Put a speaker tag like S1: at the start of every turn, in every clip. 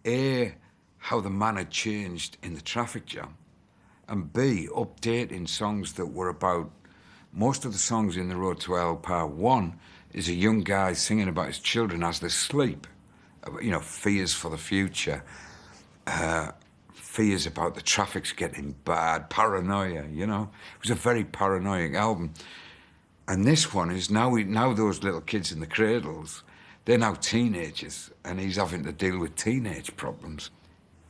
S1: A, how the man had changed in the traffic jam, and B, updating songs that were about, most of the songs in The Road to Hell Part 1 is a young guy singing about his children as they sleep. You know, fears for the future, fears about the traffic's getting bad, paranoia, you know. It was a very paranoid album. And this one is now those little kids in the cradles, they're now teenagers, and he's having to deal with teenage problems.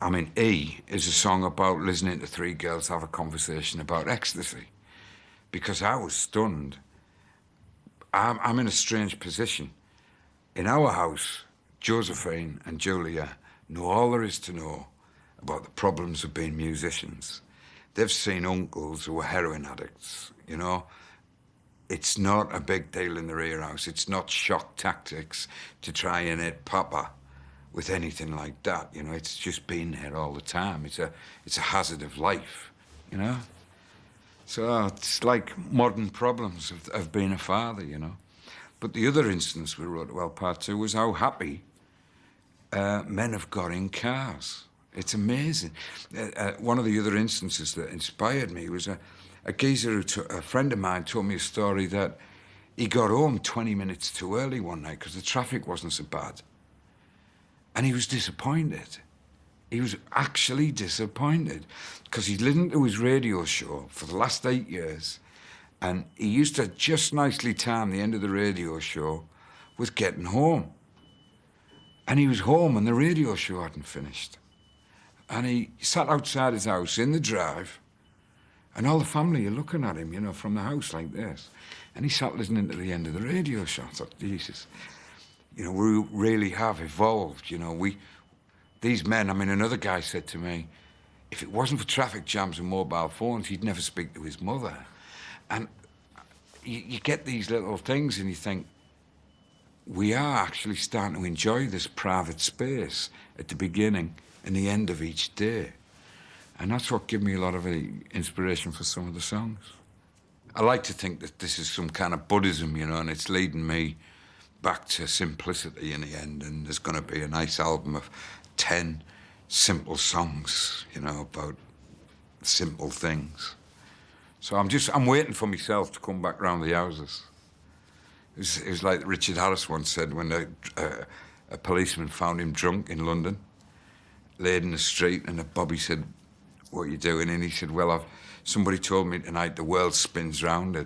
S1: I mean, E is a song about listening to three girls have a conversation about ecstasy. Because I was stunned. I'm in a strange position. In our house, Josephine and Julia know all there is to know about the problems of being musicians. They've seen uncles who were heroin addicts, you know. It's not a big deal in the rear house. It's not shock tactics to try and hit Papa with anything like that, you know. It's just been there all the time. It's a hazard of life, you know. So it's like modern problems of being a father, you know. But the other instance we wrote, well, Part 2, was how happy men have got in cars. It's amazing. One of the other instances that inspired me was a geezer a friend of mine told me a story that he got home 20 minutes too early one night because the traffic wasn't so bad. And he was disappointed. He was actually disappointed because he'd listened to his radio show for the last 8 years, and he used to just nicely time the end of the radio show with getting home. And he was home and the radio show hadn't finished. And he sat outside his house in the drive, and all the family are looking at him, you know, from the house like this. And he sat listening to the end of the radio show. I thought, Jesus, you know, we really have evolved, you know. These men, I mean, another guy said to me, if it wasn't for traffic jams and mobile phones, he'd never speak to his mother. And you get these little things and you think, we are actually starting to enjoy this private space at the beginning and the end of each day. And that's what gave me a lot of inspiration for some of the songs. I like to think that this is some kind of Buddhism, you know, and it's leading me back to simplicity in the end, and there's going to be a nice album of 10 simple songs, you know, about simple things. So I'm waiting for myself to come back round the houses. It was like Richard Harris once said when a policeman found him drunk in London, laid in the street, and Bobby said, "What are you doing?" And he said, "Well, somebody told me tonight the world spins round it."